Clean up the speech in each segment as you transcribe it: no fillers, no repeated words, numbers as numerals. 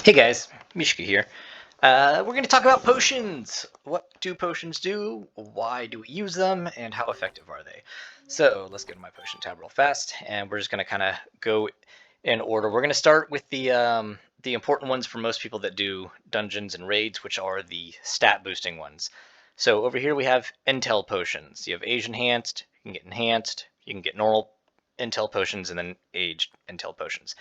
Hey guys, Mishka here. We're going to talk about potions. What do potions do? Why do we use them? And how effective are they? So let's go to my potion tab real fast, and we're just going to kind of go in order. We're going to start with the important ones for most people that do dungeons and raids, which are the stat boosting ones. So over here we have intel potions. You have age enhanced, you can get normal intel potions, and then aged intel potions.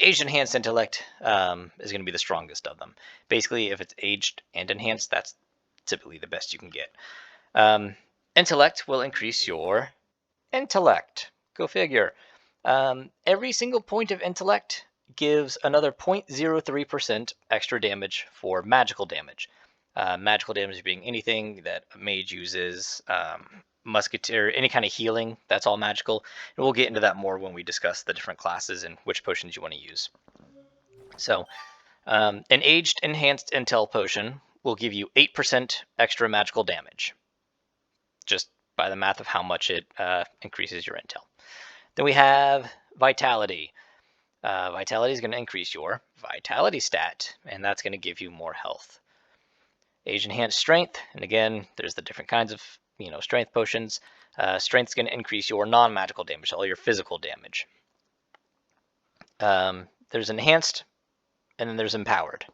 Aged enhanced intellect is going to be the strongest of them. Basically, if it's aged and enhanced, that's typically the best you can get. Intellect will increase your intellect. Go figure. Every single point of intellect gives another 0.03% extra damage for magical damage. Magical damage being anything that a mage uses, musketeer, any kind of healing, that's all magical. And we'll get into that more when we discuss the different classes and which potions you want to use. So, an aged enhanced intel potion will give you 8% extra magical damage, just by the math of how much it increases your intel. Then we have vitality. Vitality is going to increase your vitality stat, and that's going to give you more health. Age enhanced strength, and again, there's the different kinds of strength potions. Strength is going to increase your non-magical damage, all your physical damage. There's enhanced, and then there's empowered.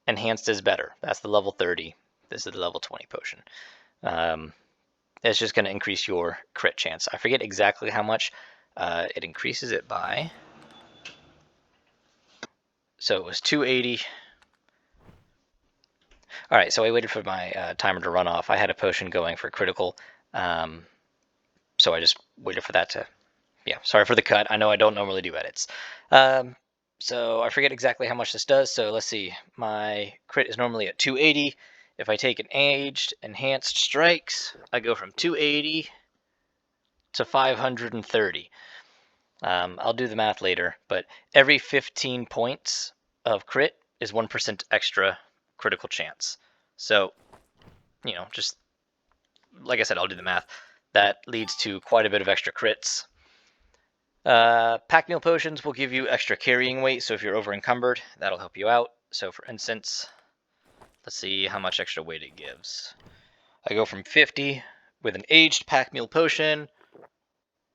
Enhanced is better. That's the level 30. This is the level 20 potion. It's just going to increase your crit chance. I forget exactly how much. It increases it by. So it was 280. All right, so I waited for my timer to run off. I had a potion going for critical, so I just waited for that to. Yeah, sorry for the cut. I know I don't normally do edits. So I forget exactly how much this does. So let's see. My crit is normally at 280. If I take an aged enhanced strikes, I go from 280 to 530. I'll do the math later, but every 15 points of crit is 1% extra critical chance. So, just like I said, I'll do the math. That leads to quite a bit of extra crits. Pack Mule Potions will give you extra carrying weight, so if you're over encumbered, that'll help you out. So for instance, let's see how much extra weight it gives. I go from 50 with an aged Pack Mule Potion.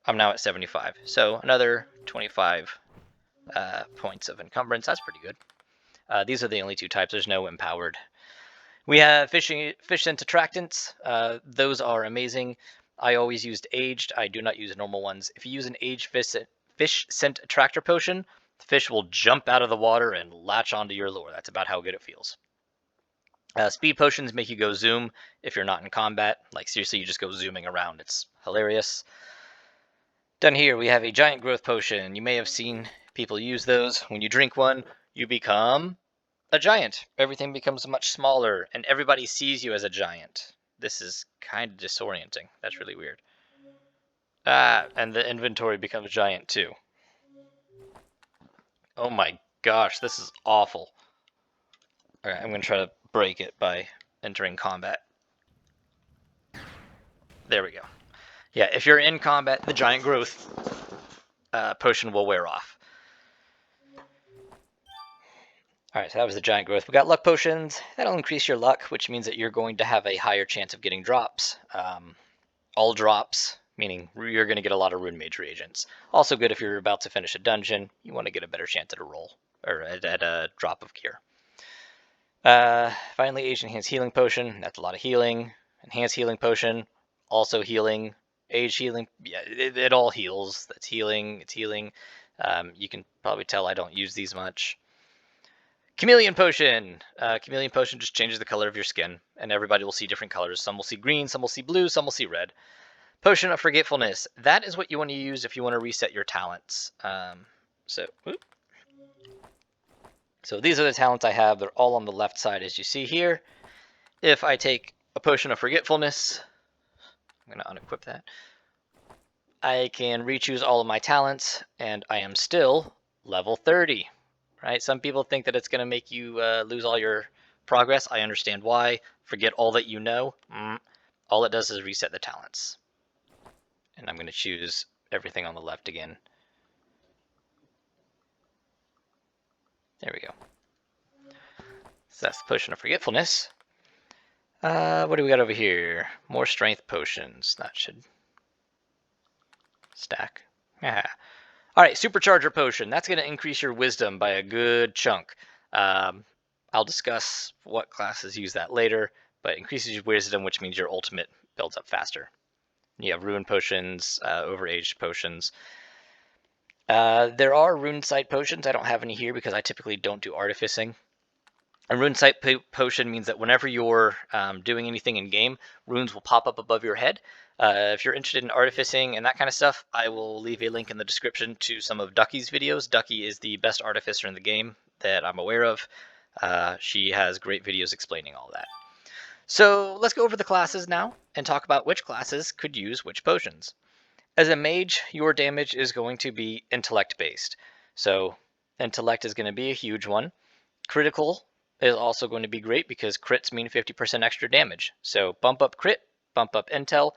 I'm now at 75, so another 25 points of encumbrance. That's pretty good. These are the only two types. There's no empowered. We have fish scent attractants. Those are amazing. I always used aged. I do not use normal ones. If you use an aged fish scent attractor potion, the fish will jump out of the water and latch onto your lure. That's about how good it feels. Speed potions make you go zoom if you're not in combat. Like seriously, you just go zooming around. It's hilarious. Down here we have a giant growth potion. You may have seen people use those. When you drink one, you become a giant. Everything becomes much smaller, and everybody sees you as a giant. This is kind of disorienting. That's really weird. And the inventory becomes giant too. Oh my gosh, this is awful. Alright, I'm going to try to break it by entering combat. There we go. Yeah, if you're in combat, the giant growth potion will wear off. Alright, so that was the giant growth. We got luck potions. That'll increase your luck, which means that you're going to have a higher chance of getting drops. All drops, meaning you're going to get a lot of rune mage reagents. Also good if you're about to finish a dungeon. You want to get a better chance at a roll, or at a drop of gear. Finally, aged enhanced healing potion. That's a lot of healing. Enhanced healing potion, also healing. Age healing, yeah, it all heals. That's healing. It's healing. You can probably tell I don't use these much. Chameleon Potion. Chameleon Potion just changes the color of your skin, and everybody will see different colors. Some will see green, some will see blue, some will see red. Potion of Forgetfulness. That is what you want to use if you want to reset your talents. So these are the talents I have. They're all on the left side, as you see here. If I take a Potion of Forgetfulness, I'm going to unequip that. I can re-choose all of my talents, and I am still level 30. Right? Some people think that it's going to make you lose all your progress. I understand why. Forget all that you know. All it does is reset the talents. And I'm going to choose everything on the left again. There we go. So that's the Potion of Forgetfulness. What do we got over here? More Strength Potions. That should stack. Yeah. All right, Supercharger Potion. That's going to increase your Wisdom by a good chunk. I'll discuss what classes use that later, but increases your Wisdom, which means your ultimate builds up faster. You have Rune Potions, Overaged Potions. There are Rune Sight Potions. I don't have any here because I typically don't do artificing. A Rune Sight Potion means that whenever you're doing anything in game, runes will pop up above your head. If you're interested in artificing and that kind of stuff, I will leave a link in the description to some of Ducky's videos. Ducky is the best artificer in the game that I'm aware of. She has great videos explaining all that. So let's go over the classes now and talk about which classes could use which potions. As a mage, your damage is going to be intellect based. So intellect is going to be a huge one. Critical is also going to be great because crits mean 50% extra damage. So bump up crit, bump up intel.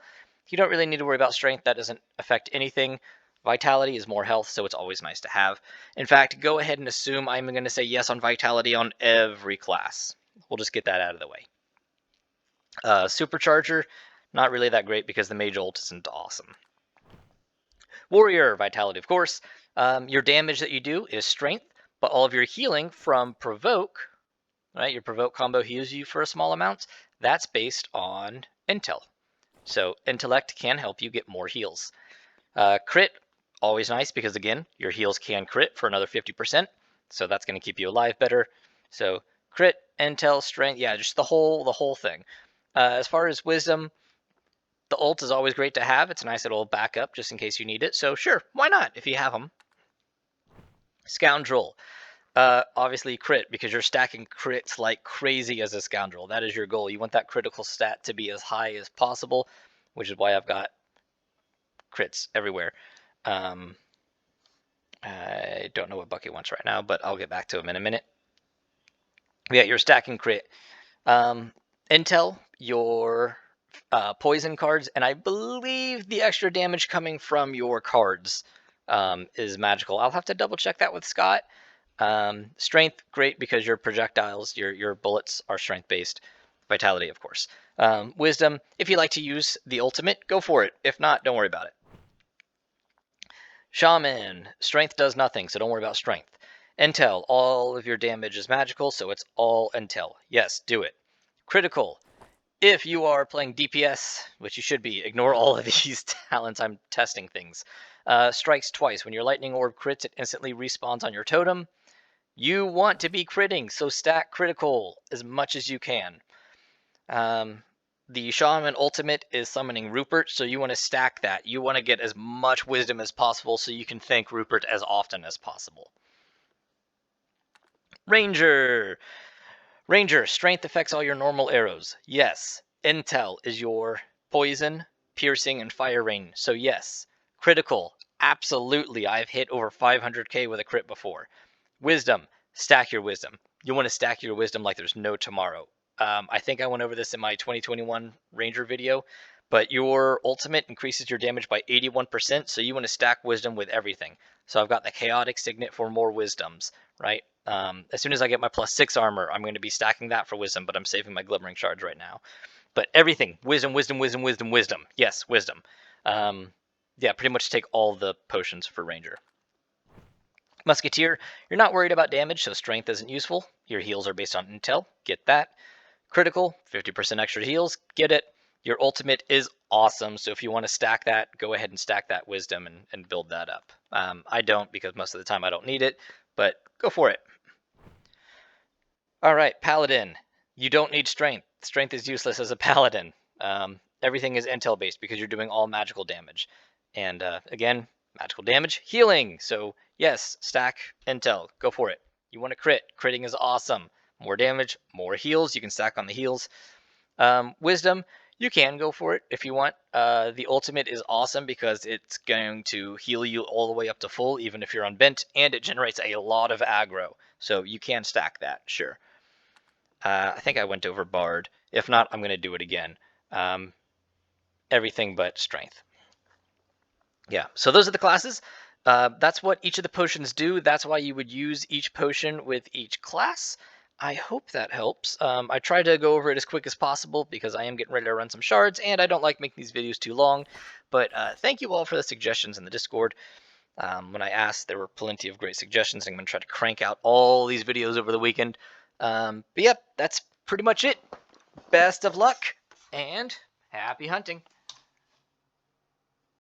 You don't really need to worry about strength. That doesn't affect anything. Vitality is more health, so it's always nice to have. In fact, go ahead and assume I'm going to say yes on vitality on every class. We'll just get that out of the way. Supercharger, not really that great because the mage ult isn't awesome. Warrior, vitality, of course. Your damage that you do is strength, but all of your healing from provoke, right? Your provoke combo heals you for a small amount. That's based on intel. So intellect can help you get more heals. Crit, always nice because again, your heals can crit for another 50%. So that's going to keep you alive better. So crit, intel, strength, yeah, just the whole thing. As far as wisdom, the ult is always great to have. It's a nice little backup just in case you need it. So sure, why not if you have them? Scoundrel. Obviously crit because you're stacking crits like crazy as a Scoundrel. That is your goal. You want that critical stat to be as high as possible, which is why I've got crits everywhere. I don't know what Bucky wants right now, but I'll get back to him in a minute. Yeah, you're stacking crit. Intel, your poison cards, and I believe the extra damage coming from your cards is magical. I'll have to double check that with Scott. Strength, great because your projectiles, your bullets are strength based. Vitality, of course. Wisdom, if you like to use the ultimate, go for it. If not, don't worry about it. Shaman, strength does nothing, so don't worry about strength. Intel, all of your damage is magical, so it's all intel. Yes, do it. Critical, if you are playing DPS, which you should be, ignore all of these talents. I'm testing things. Strikes twice. When your lightning orb crits, it instantly respawns on your totem. You want to be critting, so stack critical as much as you can. The Shaman ultimate is summoning Rupert, so you want to stack that. You want to get as much wisdom as possible so you can thank Rupert as often as possible. Ranger. Ranger, strength affects all your normal arrows. Yes. Intel is your poison, piercing, and fire rain. So yes. Critical. Absolutely. I've hit over 500k with a crit before. Wisdom. Stack your wisdom. You want to stack your wisdom like there's no tomorrow. I think I went over this in my 2021 Ranger video, but your ultimate increases your damage by 81%, so you want to stack wisdom with everything. So I've got the chaotic signet for more wisdoms, right? As soon as I get my +6 armor, I'm going to be stacking that for wisdom, but I'm saving my glimmering shards right now. But everything, wisdom, wisdom, wisdom, wisdom, wisdom. Yes, wisdom. Yeah, pretty much take all the potions for Ranger. Musketeer, you're not worried about damage, so strength isn't useful. Your heals are based on intel. Get that. Critical, 50% extra heals. Get it. Your ultimate is awesome, so if you want to stack that, go ahead and stack that wisdom and build that up. I don't because most of the time I don't need it, but go for it. All right, Paladin. You don't need strength. Strength is useless as a Paladin. Everything is intel based because you're doing all magical damage. And again, magical damage, healing. So yes, stack intel. Go for it. You want to crit. Critting is awesome. More damage, more heals. You can stack on the heals. Wisdom, you can go for it if you want. The ultimate is awesome because it's going to heal you all the way up to full, even if you're unbent, and it generates a lot of aggro. So you can stack that, sure. I think I went over Bard. If not, I'm going to do it again. Everything but strength. Yeah, so those are the classes. That's what each of the potions do. That's why you would use each potion with each class. I hope that helps. I try to go over it as quick as possible because I am getting ready to run some shards, and I don't like making these videos too long. But thank you all for the suggestions in the Discord. When I asked, there were plenty of great suggestions. I'm going to try to crank out all these videos over the weekend. But yep, that's pretty much it. Best of luck, and happy hunting.